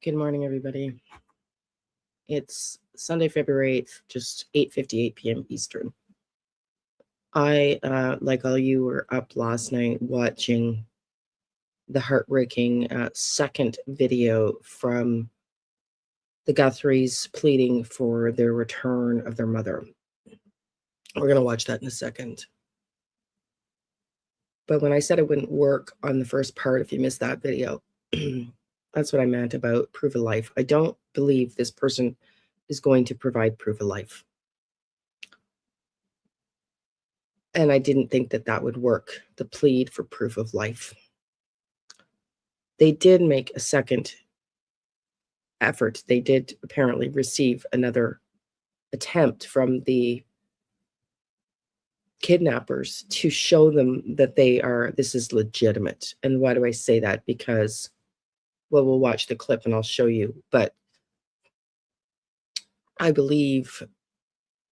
Good morning, everybody. It's Sunday, February 8th, just 8:58 p.m. Eastern. I, like all you, were up last night watching the heartbreaking second video from the Guthries pleading for their return of their mother. We're going to watch that in a second. But when I said it wouldn't work on the first part, if you missed that video, that's what I meant about proof of life. I don't believe this person is going to provide proof of life. And I didn't think that that would work, the plead for proof of life. They did make a second effort. They did apparently receive another attempt from the kidnappers to show them that this is legitimate. And why do I say that? Because, well, we'll watch the clip and I'll show you. But I believe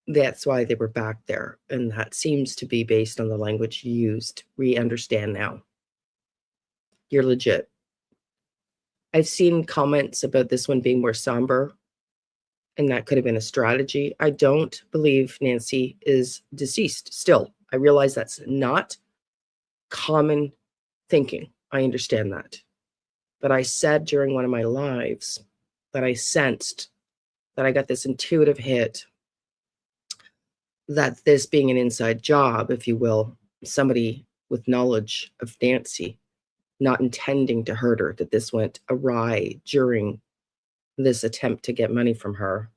that's why they were back there. And that seems to be based on the language used. We understand now. You're legit. I've seen comments about this one being more somber, and that could have been a strategy. I don't believe Nancy is deceased still. I realize that's not common thinking. I understand that. But I said during one of my lives that I sensed that I got this intuitive hit that this being an inside job, if you will, somebody with knowledge of Nancy, not intending to hurt her, that this went awry during this attempt to get money from her,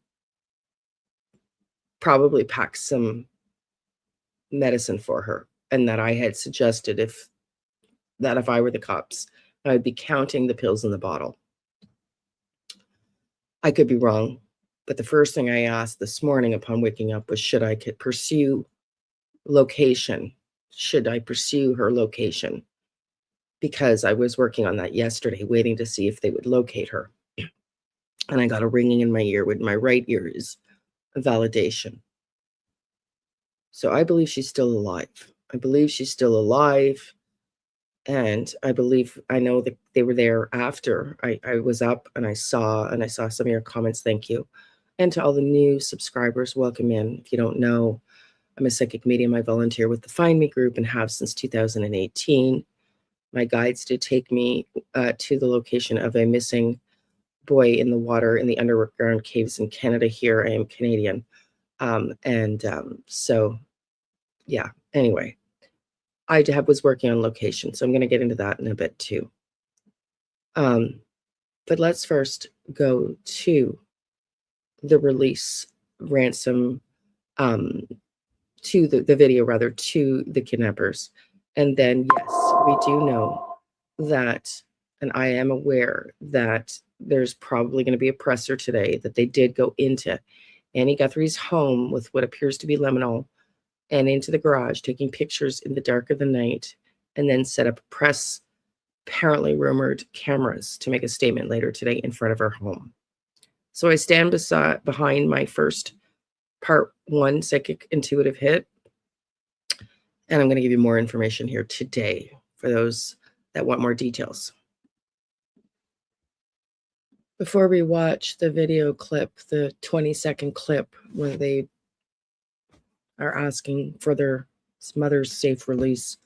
probably packed some medicine for her, and that I had suggested if I were the cops, I would be counting the pills in the bottle. I could be wrong, but the first thing I asked this morning upon waking up was, should I pursue location? Should I pursue her location? Because I was working on that yesterday, waiting to see if they would locate her. And I got a ringing in my ear. With my right ear is a validation. So I believe she's still alive. I believe she's still alive. And I know that they were there after I was up, and I saw some of your comments. Thank you. And to all the new subscribers, welcome in. If you don't know, I'm a psychic medium. I volunteer with the Find Me group and have since 2018. My guides did take me to the location of a missing boy in the water in the underground caves in Canada. Here I am Canadian. So, yeah, anyway, I was working on location, so I'm going to get into that in a bit too. But let's first go to the release ransom, to the video, rather, to the kidnappers. And then, yes, we do know that, and I am aware that there's probably going to be a presser today, that they did go into Annie Guthrie's home with what appears to be liminal and into the garage, taking pictures in the dark of the night, and then set up press, apparently rumored cameras to make a statement later today in front of her home. So I stand behind my first part 1 psychic intuitive hit, and I'm going to give you more information here today for those that want more details. Before we watch the video clip, the 20-second clip where they are asking for their mother's safe release,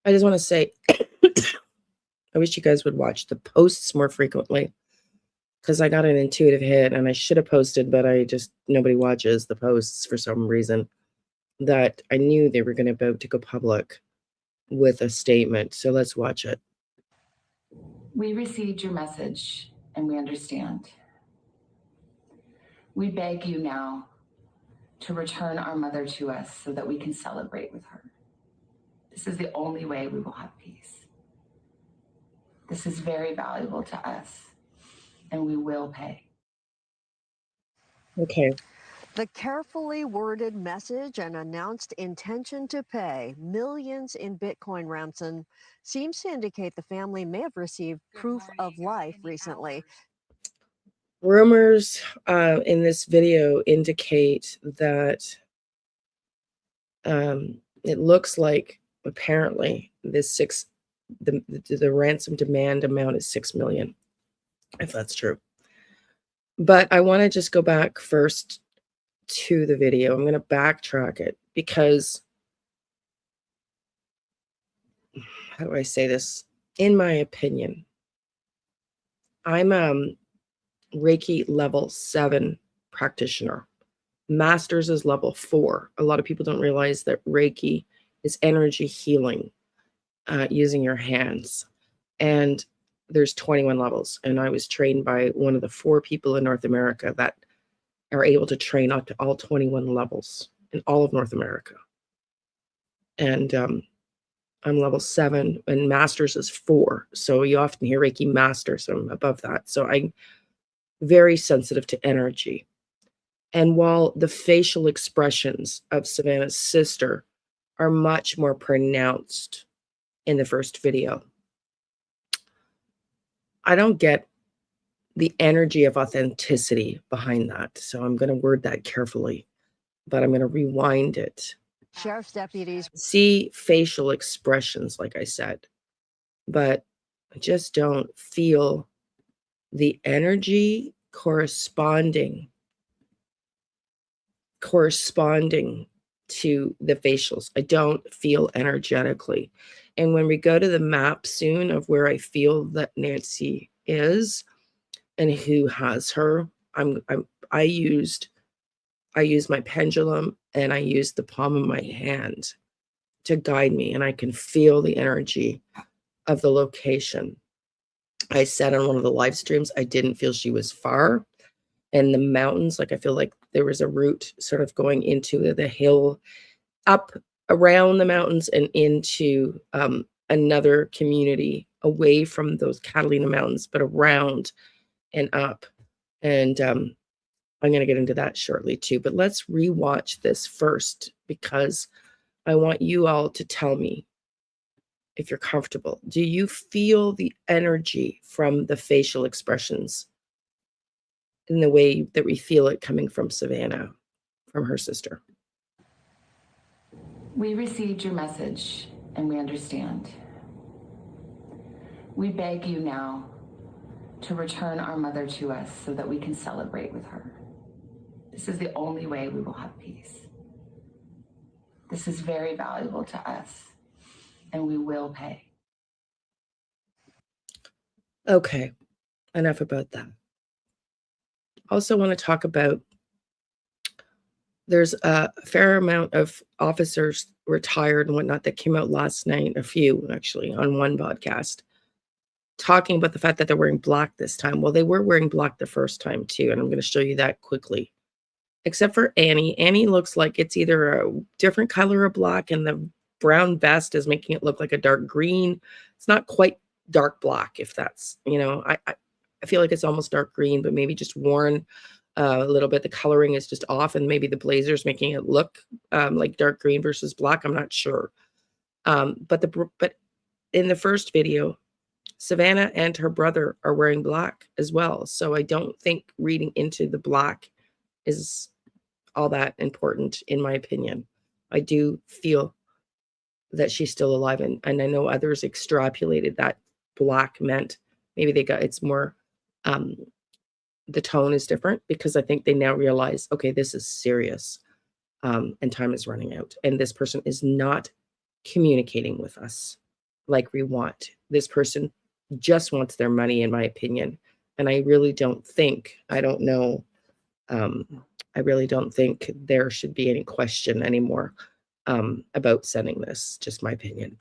I just want to say, I wish you guys would watch the posts more frequently, because I got an intuitive hit and I should have posted, but nobody watches the posts for some reason, that I knew they were about to go public with a statement. So let's watch it. We received your message and we understand. We beg you now to return our mother to us so that we can celebrate with her. This is the only way we will have peace. This is very valuable to us, and we will pay. Okay. The carefully worded message and announced intention to pay millions in Bitcoin ransom seems to indicate the family may have received proof of life recently. Rumors in this video indicate that it looks like apparently the ransom demand amount is $6 million. if that's true. But I want to just go back first to the video. I'm going to backtrack it because, how do I say this? In my opinion, I'm Reiki level 7 practitioner. Masters is level 4. A lot of people don't realize that Reiki is energy healing using your hands. And there's 21 levels. And I was trained by one of the 4 people in North America that are able to train up to all 21 levels in all of North America. And I'm level 7 and masters is 4. So you often hear Reiki master, so I'm above that. So I'm very sensitive to energy. And while the facial expressions of Savannah's sister are much more pronounced in the first video, I don't get the energy of authenticity behind that. So I'm going to word that carefully, but I'm going to rewind it. Sheriff's deputies See facial expressions, like I said, but I just don't feel the energy corresponding to the facials. I don't feel energetically. And when we go to the map soon of where I feel that Nancy is and who has her, I used my pendulum and I used the palm of my hand to guide me, and I can feel the energy of the location. I said on one of the live streams, I didn't feel she was far. And the mountains, like I feel like there was a route sort of going into the hill, up around the mountains and into another community away from those Catalina mountains, but around and up. And I'm going to get into that shortly too. But let's rewatch this first because I want you all to tell me if you're comfortable. Do you feel the energy from the facial expressions in the way that we feel it coming from Savannah, from her sister? We received your message and we understand. We beg you now to return our mother to us so that we can celebrate with her. This is the only way we will have peace. This is very valuable to us, and we will pay. Okay, enough about that. Also want to talk about, there's a fair amount of officers retired and whatnot that came out last night, a few actually, on one podcast, talking about the fact that they're wearing black this time. Well, they were wearing black the first time too, and I'm going to show you that quickly. Except for Annie. Annie looks like it's either a different color of black and the brown vest is making it look like a dark green. It's not quite dark black, if that's, I feel like it's almost dark green, but maybe just worn a little bit. The coloring is just off, and maybe the blazer's making it look like dark green versus black. I'm not sure. But in the first video, Savannah and her brother are wearing black as well. So I don't think reading into the black is all that important, in my opinion. I do feel that she's still alive, and I know others extrapolated that black meant maybe it's more, the tone is different, because I think they now realize, okay, this is serious, and time is running out, and this person is not communicating with us like we want. This person just wants their money, in my opinion, and I really don't think, I really don't think there should be any question anymore about sending this. Just my opinion.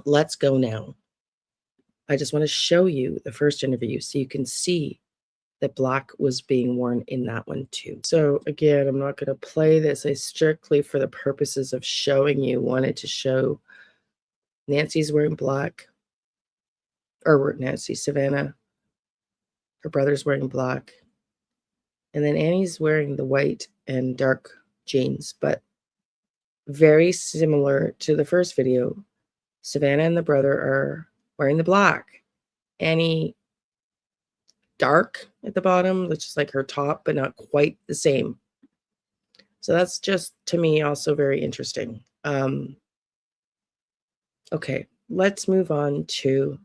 Let's go now. I just want to show you the first interview so you can see that black was being worn in that one too. So again, I'm not going to play this. I strictly, for the purposes of showing you, wanted to show Nancy's wearing black, or Savannah, her brother's wearing black. And then Annie's wearing the white and dark jeans, but very similar to the first video. Savannah and the brother are wearing the black. Annie dark at the bottom, which is like her top, but not quite the same. So that's just, to me, also very interesting. Okay, let's move on to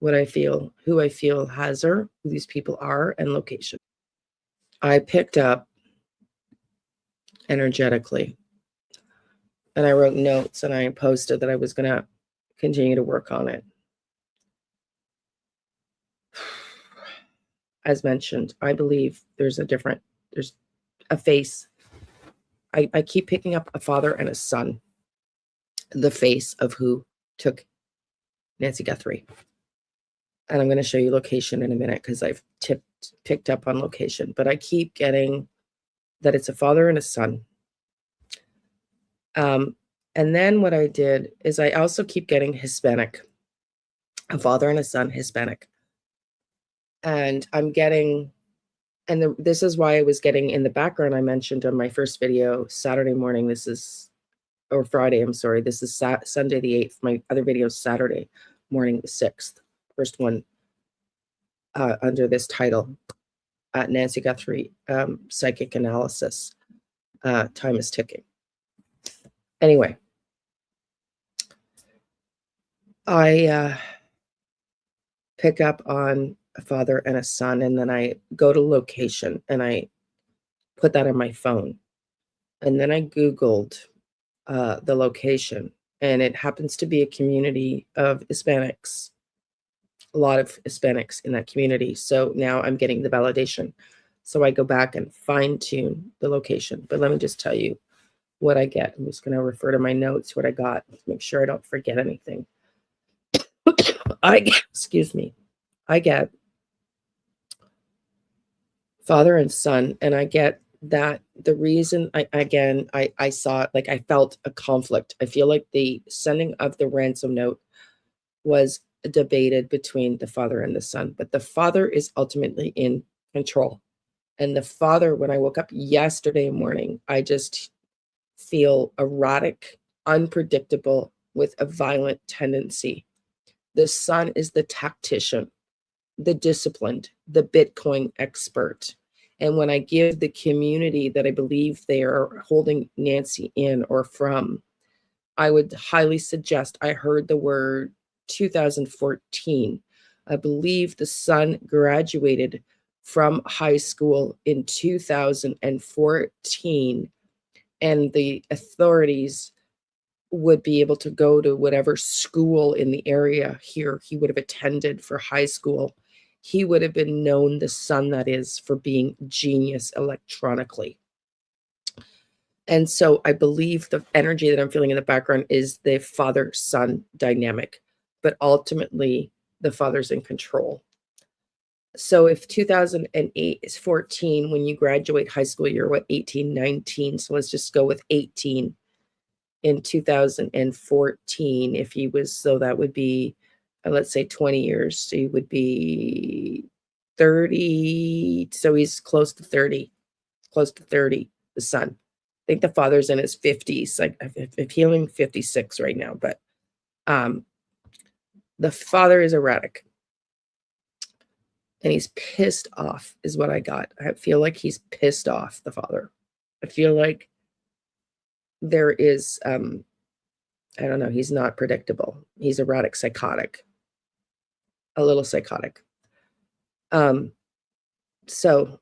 what I feel, who I feel has her, who these people are, and location. I picked up energetically, and I wrote notes, and I posted that I was going to continue to work on it. As mentioned, I believe there's a face. I keep picking up a father and a son, the face of who took Nancy Guthrie. And I'm going to show you location in a minute because I've picked up on location, but I keep getting that it's a father and a son. And then what I did is I also keep getting Hispanic, a father and a son, Hispanic. And I'm getting, this is why I was getting in the background. I mentioned on my first video, Saturday morning, or Friday, I'm sorry. This is Sunday the 8th. My other video is Saturday morning the 6th. First one under this title, Nancy Guthrie, Psychic Analysis. Time is ticking. Anyway, I pick up on a father and a son, and then I go to location, and I put that on my phone. And then I Googled the location, and it happens to be a community of Hispanics, a lot of Hispanics in that community. So now I'm getting the validation. So I go back and fine tune the location. But let me just tell you what I get. I'm just going to refer to my notes, what I got, to make sure I don't forget anything. Excuse me, I get father and son, and I get that the reason I saw it, like I felt a conflict. I feel like the sending of the ransom note was debated between the father and the son, but the father is ultimately in control. And the father, when I woke up yesterday morning, I just feel erratic, unpredictable, with a violent tendency. The son is the tactician, the disciplined, the Bitcoin expert. And when I give the community that I believe they are holding Nancy in or from, I would highly suggest, I heard the word 2014. I believe the son graduated from high school in 2014, and the authorities would be able to go to whatever school in the area here he would have attended for high school. He would have been known, the son that is, for being genius electronically. And so I believe the energy that I'm feeling in the background is the father-son dynamic, but ultimately the father's in control. So if 2008 is 14, when you graduate high school, you're what, 18, 19. So let's just go with 18 in 2014. If he was, so that would be, let's say 20 years. So he would be 30. So he's close to 30, the son. I think the father's in his 50s. Like I'm feeling 56 right now, but the father is erratic. And he's pissed off is what I got. I feel like he's pissed off, the father. I feel like there is, I don't know, he's not predictable. He's erratic, psychotic, a little psychotic. So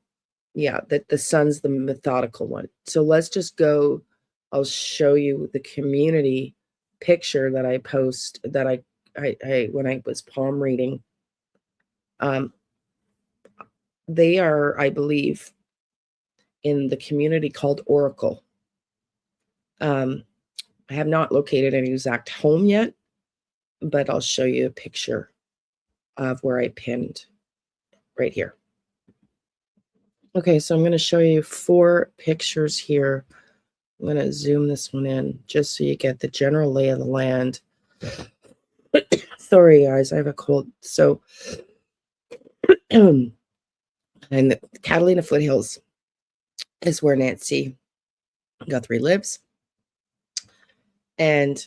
yeah, the son's the methodical one. So let's just go, I'll show you the community picture that I post, that I when I was palm reading. They are, I believe, in the community called Oracle. I have not located an exact home yet, but I'll show you a picture of where I pinned right here. Okay, so I'm going to show you 4 pictures here. I'm going to zoom this one in just so you get the general lay of the land. Sorry, guys, I have a cold. So, and the Catalina Foothills is where Nancy Guthrie lives. And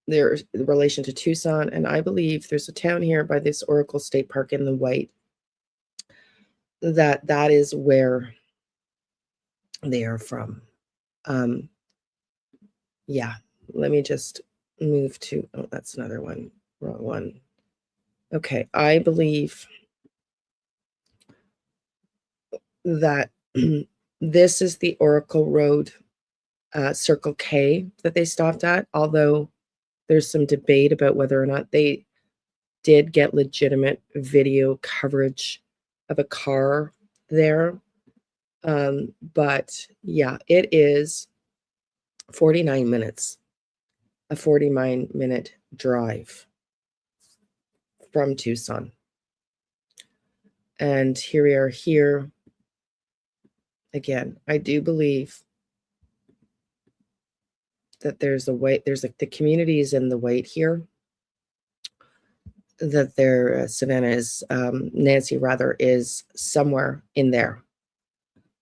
there's the relation to Tucson. And I believe there's a town here by this Oracle State Park in the white. That is where they are from. Yeah, let me just move to, oh, that's another one, wrong one. Okay, I believe that this is the Oracle Road Circle K that they stopped at, although there's some debate about whether or not they did get legitimate video coverage of a car there. But yeah, it is 49 minutes, a 49-minute drive from Tucson. And here we are here. Again, I do believe that there's a wait, there's like the community is in the wait here. That their Savannah is, Nancy rather, is somewhere in there,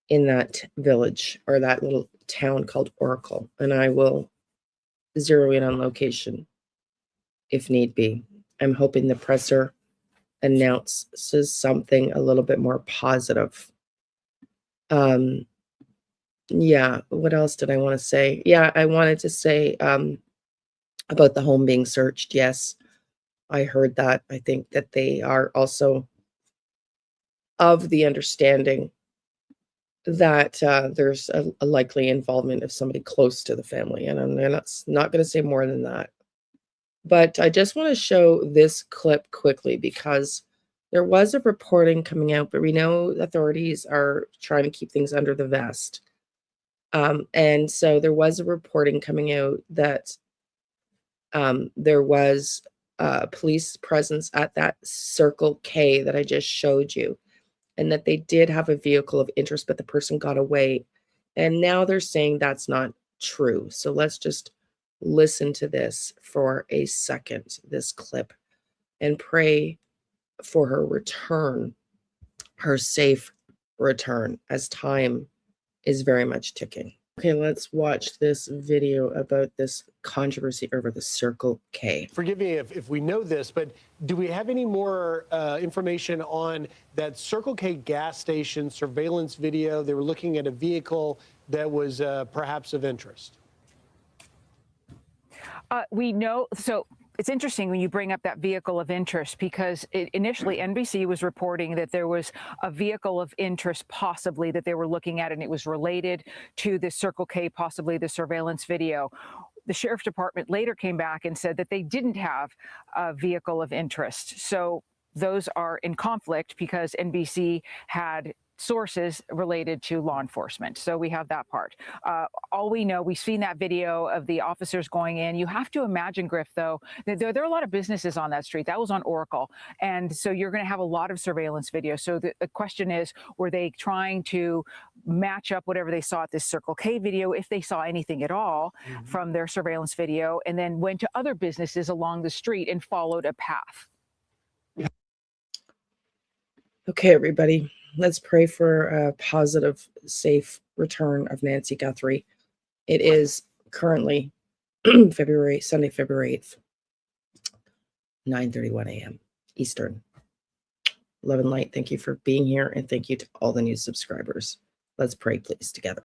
in that village or that little town called Oracle. And I will zero in on location if need be. I'm hoping the presser announces something a little bit more positive. Yeah, what else did I want to say? Yeah, I wanted to say about the home being searched. Yes, I heard that. I think that they are also of the understanding that there's a likely involvement of somebody close to the family. And I'm not going to say more than that. But I just want to show this clip quickly because there was a reporting coming out, but we know authorities are trying to keep things under the vest. And so there was a reporting coming out that there was police presence at that Circle K that I just showed you, and that they did have a vehicle of interest, but the person got away. And now they're saying that's not true. So let's just listen to this for a second, this clip, and pray for her return, her safe return, as time is very much ticking. Okay, let's watch this video about this controversy over the Circle K. Forgive me if we know this, but do we have any more information on that Circle K gas station surveillance video? They were looking at a vehicle that was perhaps of interest. We know, so it's interesting when you bring up that vehicle of interest, because initially NBC was reporting that there was a vehicle of interest possibly that they were looking at, and it was related to the Circle K, possibly the surveillance video. The sheriff's department later came back and said that they didn't have a vehicle of interest. So those are in conflict because NBC had sources related to law enforcement. So we have that part. All we know, we've seen that video of the officers going in. You have to imagine, Griff, though, that there are a lot of businesses on that street. That was on Oracle. And so you're going to have a lot of surveillance video. So the question is, were they trying to match up whatever they saw at this Circle K video, if they saw anything at all from their surveillance video, and then went to other businesses along the street and followed a path? Okay, everybody, let's pray for a positive, safe return of Nancy Guthrie. It is currently Sunday, February 8th, 9:31 a.m. Eastern. Love and light. Thank you for being here, and thank you to all the new subscribers. Let's pray, please, together.